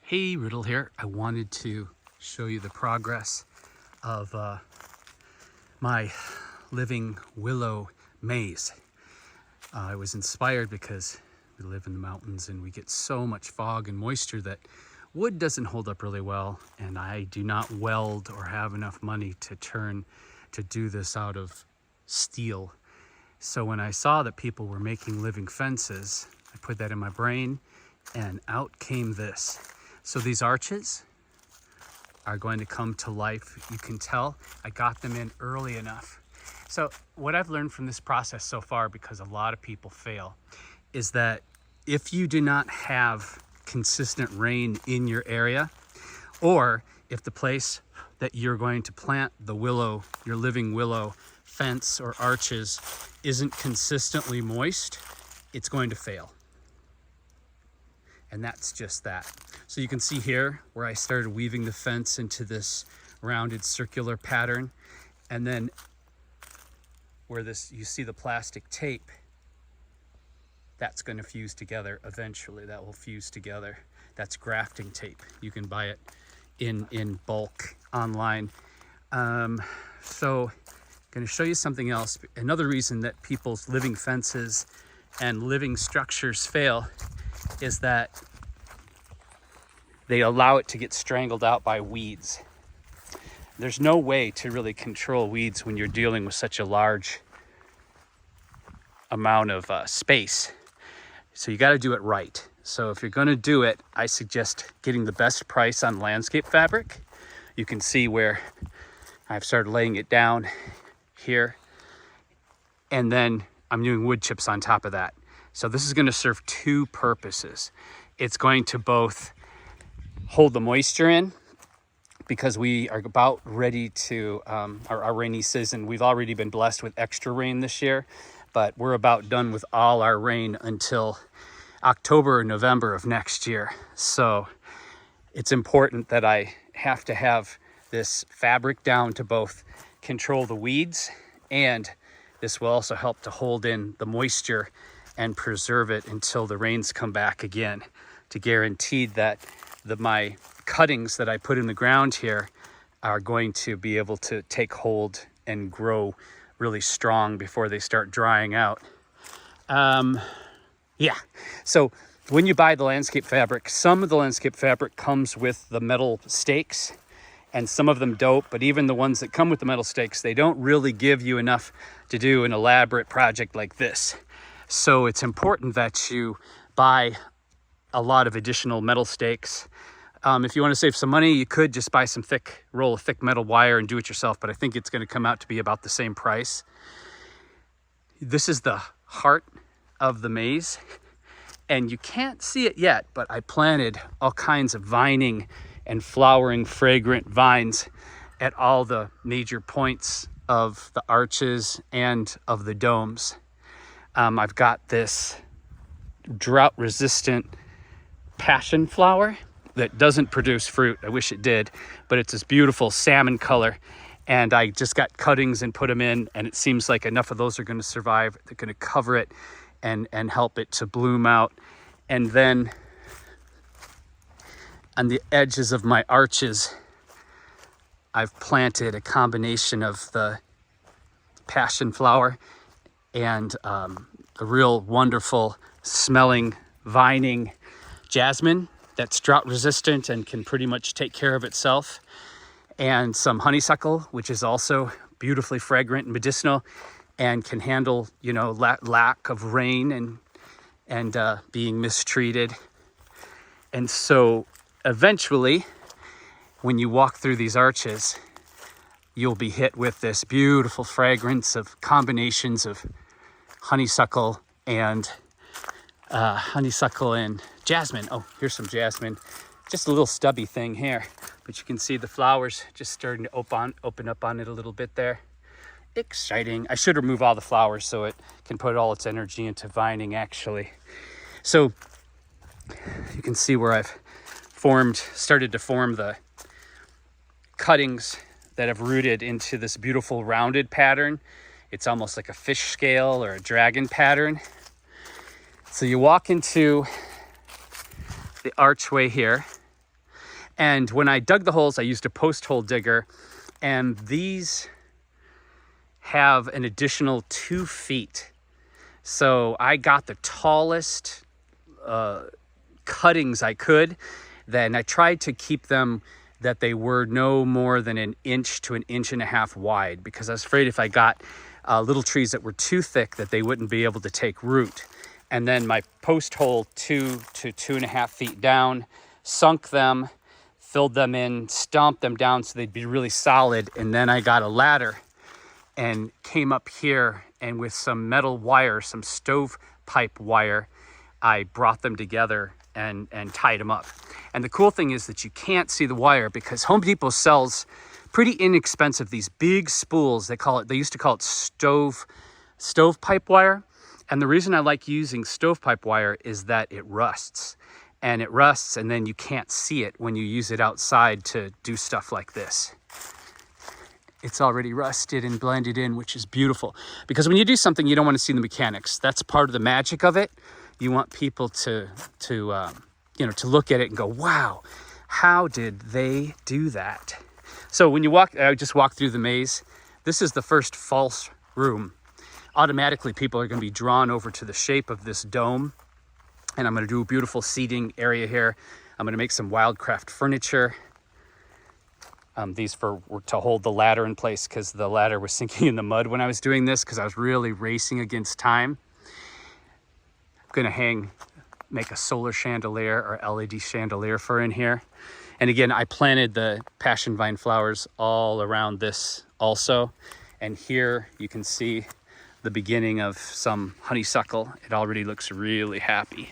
Hey, Riddle here. I wanted to show you the progress of my living willow maze. I was inspired because we live in the mountains and we get so much fog and moisture that wood doesn't hold up really well, and I do not weld or have enough money to do this out of steel. So when I saw that people were making living fences, I put that in my brain and out came this. So these arches are going to come to life. You can tell I got them in early enough. So what I've learned from this process so far, because a lot of people fail, is that if you do not have consistent rain in your area, or if the place that you're going to plant the willow, your living willow fence or arches, isn't consistently moist, it's going to fail. And that's just that. So you can see here where I started weaving the fence into this rounded circular pattern, and then where you see the plastic tape, that's going to fuse together eventually. That will fuse together. That's grafting tape. You can buy it in bulk online. So I'm going to show you something else. Another reason that people's living fences and living structures fail is that they allow it to get strangled out by weeds. There's no way to really control weeds when you're dealing with such a large amount of space. So you got to do it right. So if you're going to do it, I suggest getting the best price on landscape fabric. You can see where I've started laying it down here, and then I'm doing wood chips on top of that. So this is going to serve two purposes. It's going to both hold the moisture in, because we are about ready to, our rainy season. We've already been blessed with extra rain this year, but we're about done with all our rain until October or November of next year. So it's important that I have to have this fabric down to both control the weeds, and this will also help to hold in the moisture and preserve it until the rains come back again, to guarantee that my cuttings that I put in the ground here are going to be able to take hold and grow really strong before they start drying out. So when you buy the landscape fabric, some of the landscape fabric comes with the metal stakes, and some of them don't, but even the ones that come with the metal stakes, they don't really give you enough to do an elaborate project like this. So it's important that you buy a lot of additional metal stakes. If you want to save some money, you could just buy some roll of thick metal wire and do it yourself, but I think it's going to come out to be about the same price. This is the heart of the maze, and you can't see it yet, but I planted all kinds of vining and flowering fragrant vines at all the major points of the arches and of the domes. I've got this drought resistant passion flower that doesn't produce fruit. I wish it did, but it's this beautiful salmon color, and I just got cuttings and put them in, and it seems like enough of those are going to survive. They're going to cover it and help it to bloom out. And then on the edges of my arches, I've planted a combination of the passion flower and a real wonderful smelling vining jasmine that's drought resistant and can pretty much take care of itself, and some honeysuckle, which is also beautifully fragrant and medicinal and can handle, lack of rain and being mistreated. And so eventually, when you walk through these arches, you'll be hit with this beautiful fragrance of combinations of honeysuckle and jasmine. Oh, here's some jasmine. Just a little stubby thing here, but you can see the flowers just starting to open up on it a little bit there. Exciting. I should remove all the flowers so it can put all its energy into vining, actually. So you can see where I've started to form the cuttings that have rooted into this beautiful rounded pattern. It's almost like a fish scale or a dragon pattern. So you walk into the archway here, And when I dug the holes, I used a post hole digger, and these have an additional 2 feet. So I got the tallest cuttings I could. Then I tried to keep them that they were no more than 1 inch to 1.5 inches wide, because I was afraid if I got little trees that were too thick that they wouldn't be able to take root. And then my post hole 2 to 2.5 feet down, sunk them, filled them in, stomped them down so they'd be really solid. And then I got a ladder and came up here, and with some metal wire, some stovepipe wire, I brought them together and tied them up. And the cool thing is that you can't see the wire, because Home Depot sells pretty inexpensive, these big spools. They used to call it stovepipe wire. And the reason I like using stovepipe wire is that it rusts. And it rusts, and then you can't see it when you use it outside to do stuff like this. It's already rusted and blended in, which is beautiful. Because when you do something, you don't want to see the mechanics. That's part of the magic of it. You want people to look at it and go, wow, how did they do that? So when you I just walked through the maze. This is the first false room. Automatically, people are going to be drawn over to the shape of this dome. And I'm going to do a beautiful seating area here. I'm going to make some wildcraft furniture. These were to hold the ladder in place, because the ladder was sinking in the mud when I was doing this, because I was really racing against time. I'm going to make a solar chandelier or LED chandelier for in here. And again, I planted the passion vine flowers all around this also. And here you can see the beginning of some honeysuckle. It already looks really happy.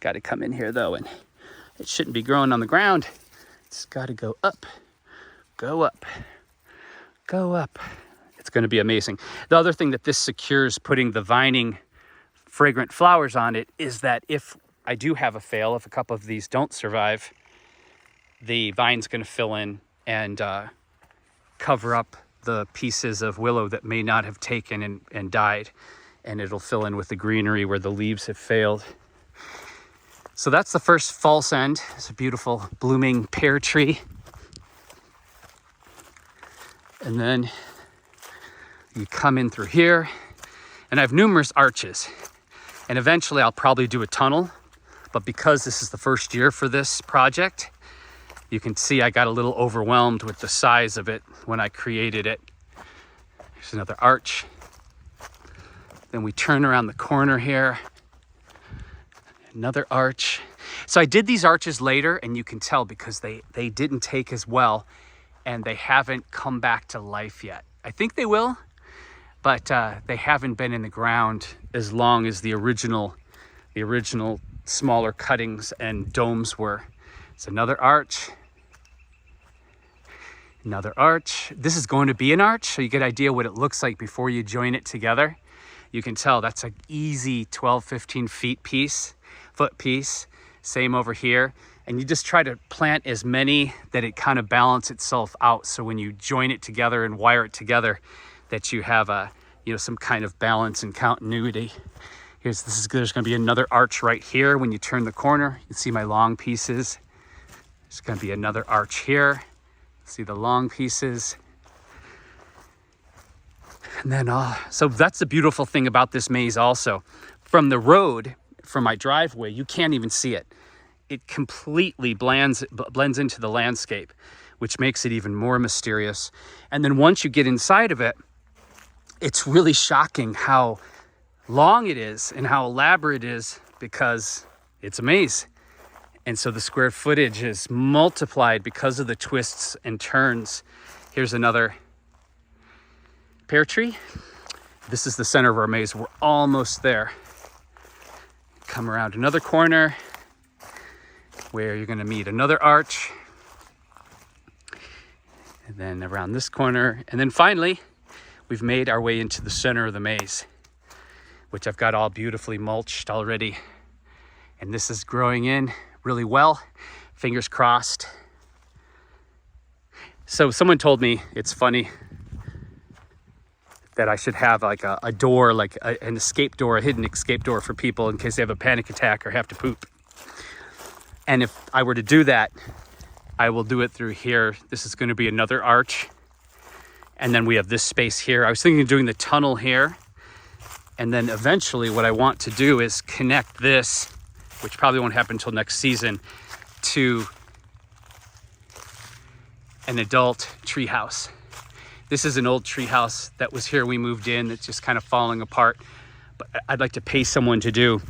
Got to come in here though, and it shouldn't be growing on the ground. It's got to go up, go up, go up. It's going to be amazing. The other thing that this secures putting the vining fragrant flowers on it is that if I do have a fail, if a couple of these don't survive, the vine's going to fill in and cover up the pieces of willow that may not have taken and died, and it'll fill in with the greenery where the leaves have failed. So that's the first false end. It's a beautiful blooming pear tree. And then you come in through here, and I have numerous arches. And eventually I'll probably do a tunnel, but because this is the first year for this project, you can see I got a little overwhelmed with the size of it when I created it. There's another arch. Then we turn around the corner here. Another arch. So I did these arches later, and you can tell because they didn't take as well, and they haven't come back to life yet. I think they will, but they haven't been in the ground as long as the original smaller cuttings and domes were. It's another arch. Another arch. This is going to be an arch, so you get an idea what it looks like before you join it together. You can tell that's an easy 12, 15 foot piece. Same over here. And you just try to plant as many that it kind of balance itself out. So when you join it together and wire it together, that you have some kind of balance and continuity. There's going to be another arch right here. When you turn the corner, you can see my long pieces. There's going to be another arch here. See the long pieces. And then, so that's the beautiful thing about this maze also. From the road, from my driveway, you can't even see it. It completely blends into the landscape, which makes it even more mysterious. And then once you get inside of it, it's really shocking how long it is and how elaborate it is, because it's a maze. And so the square footage is multiplied because of the twists and turns. Here's another pear tree. This is the center of our maze. We're almost there. Come around another corner where you're going to meet another arch. And then around this corner. And then finally, we've made our way into the center of the maze, which I've got all beautifully mulched already. And this is growing in really well. Fingers crossed. So someone told me it's funny that I should have like a door, like an escape door, a hidden escape door for people in case they have a panic attack or have to poop. And if I were to do that, I will do it through here. This is going to be another arch. And then we have this space here. I was thinking of doing the tunnel here. And then eventually what I want to do is connect this, which probably won't happen until next season, to an adult treehouse. This is an old treehouse that was here when we moved in. It's just kind of falling apart. But I'd like to pay someone to do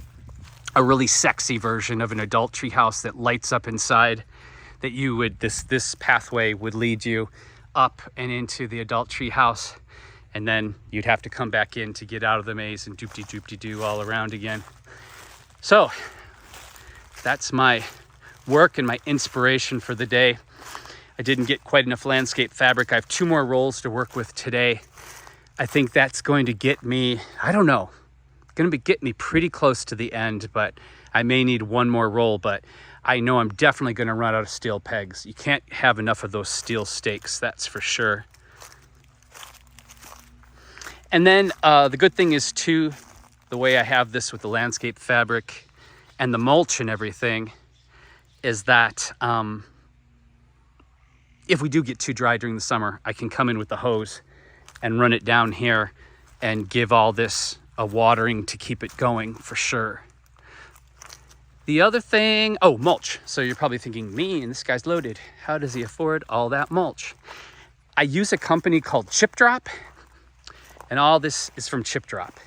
a really sexy version of an adult treehouse that lights up inside, that you would, this pathway would lead you up and into the adult treehouse. And then you'd have to come back in to get out of the maze and doop-de-doop-de-doo all around again. So that's my work and my inspiration for the day. I didn't get quite enough landscape fabric. I have 2 more rolls to work with today. I think that's going to get me, I don't know, going to get me pretty close to the end, but I may need 1 more roll, but I know I'm definitely going to run out of steel pegs. You can't have enough of those steel stakes, that's for sure. And then the good thing is too, the way I have this with the landscape fabric and the mulch and everything, is that if we do get too dry during the summer, I can come in with the hose and run it down here and give all this a watering to keep it going for sure. The other thing, oh, mulch. So you're probably thinking, man, this guy's loaded. How does he afford all that mulch? I use a company called Chip Drop. And all this is from Chip Drop.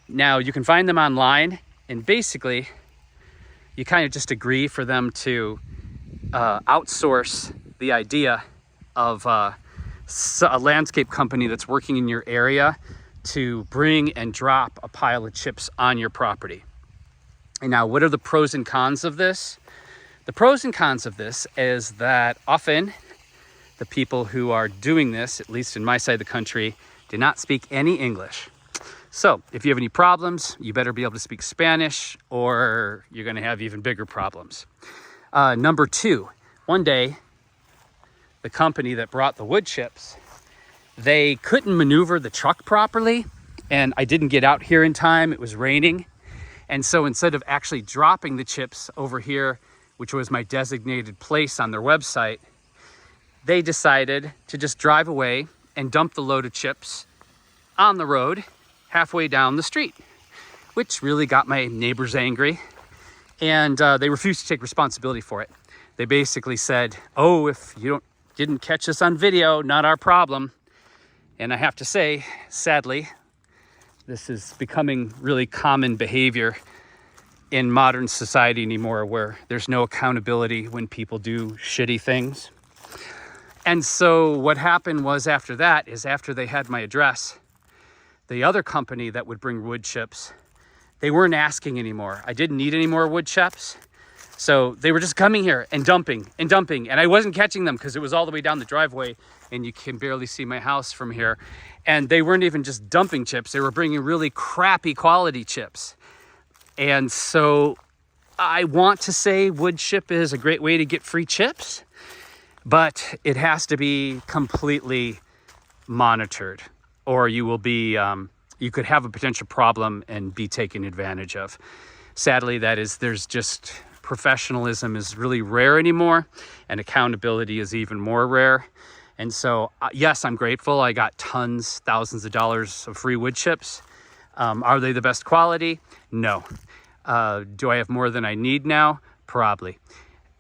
Now, you can find them online, and basically, you kind of just agree for them to outsource the idea of a landscape company that's working in your area to bring and drop a pile of chips on your property. And now, what are the pros and cons of this? The pros and cons of this is that often the people who are doing this, at least in my side of the country, do not speak any English. So if you have any problems, you better be able to speak Spanish, or you're going to have even bigger problems. Number 2, one day, the company that brought the wood chips, they couldn't maneuver the truck properly, and I didn't get out here in time. It was raining. And so instead of actually dropping the chips over here, which was my designated place on their website, they decided to just drive away and dump the load of chips on the road halfway down the street, which really got my neighbors angry. And they refused to take responsibility for it. They basically said, oh, if you didn't catch us on video, not our problem. And I have to say, sadly, this is becoming really common behavior in modern society anymore, where there's no accountability when people do shitty things. And so what happened was, after that, is after they had my address, the other company that would bring wood chips, they weren't asking anymore. I didn't need any more wood chips. So they were just coming here and dumping. And I wasn't catching them because it was all the way down the driveway and you can barely see my house from here. And they weren't even just dumping chips. They were bringing really crappy quality chips. And so I want to say wood chip is a great way to get free chips, but it has to be completely monitored, or you will be, you could have a potential problem and be taken advantage of. Sadly, there's just, professionalism is really rare anymore, and accountability is even more rare. And so, yes, I'm grateful. I got thousands of dollars of free wood chips. Are they the best quality? No. Do I have more than I need now? Probably.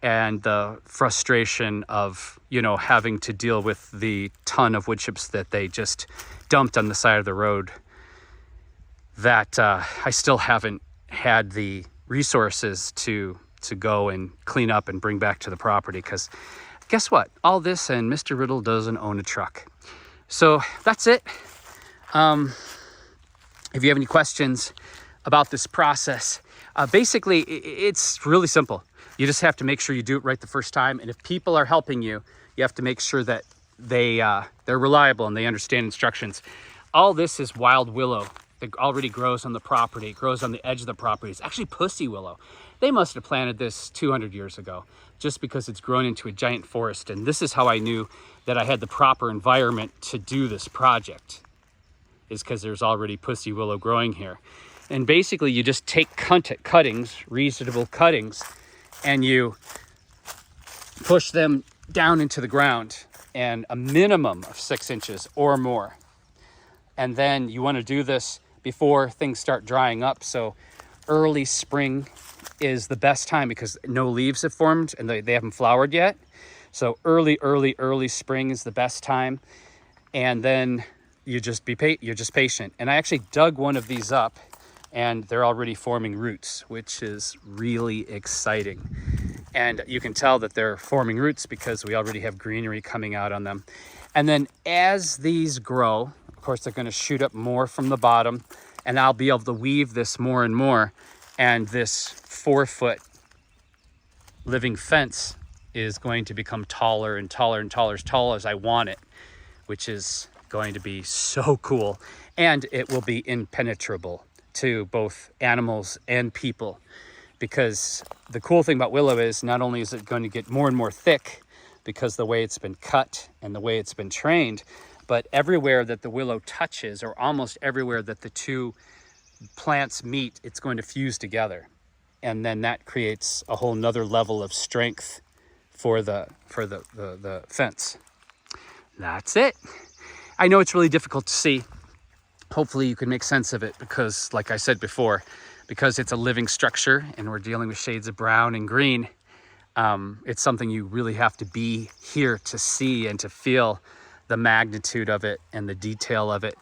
And the frustration of, having to deal with the ton of wood chips that they just dumped on the side of the road, that I still haven't had the resources to go and clean up and bring back to the property, because guess what? All this, and Mr. Riddle doesn't own a truck. So that's it. If you have any questions about this process, basically it's really simple. You just have to make sure you do it right the first time. And if people are helping you, you have to make sure that they're reliable and they understand instructions. All this is wild willow that already grows on the property. It grows on the edge of the property. It's actually pussy willow. They must have planted this 200 years ago, just because it's grown into a giant forest. And this is how I knew that I had the proper environment to do this project, is because there's already pussy willow growing here. And basically you just take cuttings, reasonable cuttings, and you push them down into the ground, and a minimum of 6 inches or more. And then you want to do this before things start drying up. So early spring is the best time because no leaves have formed and they haven't flowered yet. So early spring is the best time. And then you're just patient. And I actually dug one of these up and they're already forming roots, which is really exciting. And you can tell that they're forming roots because we already have greenery coming out on them. And then as these grow, of course, they're going to shoot up more from the bottom, and I'll be able to weave this more and more. And this 4-foot living fence is going to become taller and taller and taller, as tall as I want it, which is going to be so cool. And it will be impenetrable to both animals and people, because the cool thing about willow is not only is it going to get more and more thick because the way it's been cut and the way it's been trained, but everywhere that the willow touches, or almost everywhere that the two plants meet, it's going to fuse together. And then that creates a whole nother level of strength for the fence. That's it. I know it's really difficult to see. Hopefully you can make sense of it because, like I said before, because it's a living structure and we're dealing with shades of brown and green, it's something you really have to be here to see and to feel the magnitude of it and the detail of it.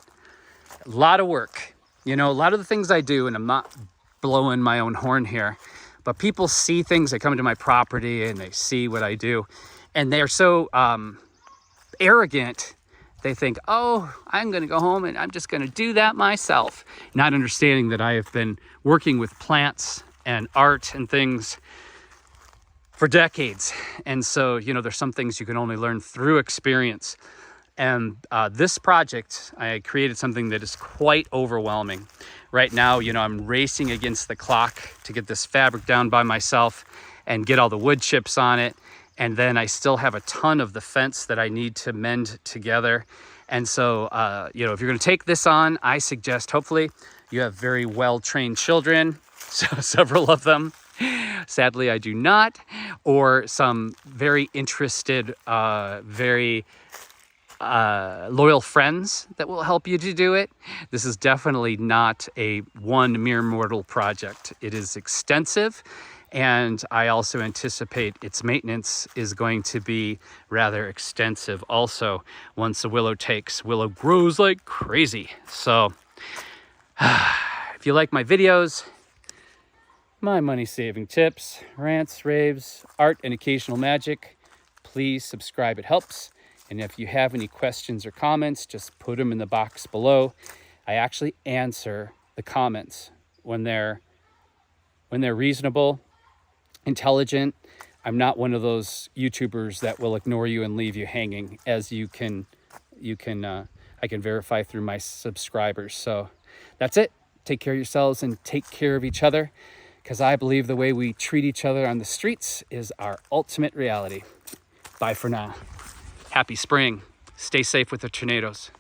A lot of work. You know, a lot of the things I do, and I'm not blowing my own horn here, but people see things, they come into my property and they see what I do, and they're so arrogant. They think, oh, I'm going to go home and I'm just going to do that myself. Not understanding that I have been working with plants and art and things for decades. And so, you know, there's some things you can only learn through experience. And this project, I created something that is quite overwhelming. Right now, you know, I'm racing against the clock to get this fabric down by myself and get all the wood chips on it. And then I still have a ton of the fence that I need to mend together. And so, you know, if you're going to take this on, I suggest hopefully you have very well-trained children, so several of them. Sadly, I do not. Or some very interested, very loyal friends that will help you to do it. This is definitely not a one mere mortal project. It is extensive. And I also anticipate its maintenance is going to be rather extensive also. Once the willow takes, willow grows like crazy. So if you like my videos, my money-saving tips, rants, raves, art, and occasional magic, please subscribe. It helps. And if you have any questions or comments, just put them in the box below. I actually answer the comments when they're reasonable, intelligent. I'm not one of those YouTubers that will ignore you and leave you hanging, as I can verify through my subscribers. So that's it. Take care of yourselves and take care of each other, because I believe the way we treat each other on the streets is our ultimate reality. Bye for now. Happy spring. Stay safe with the tornadoes.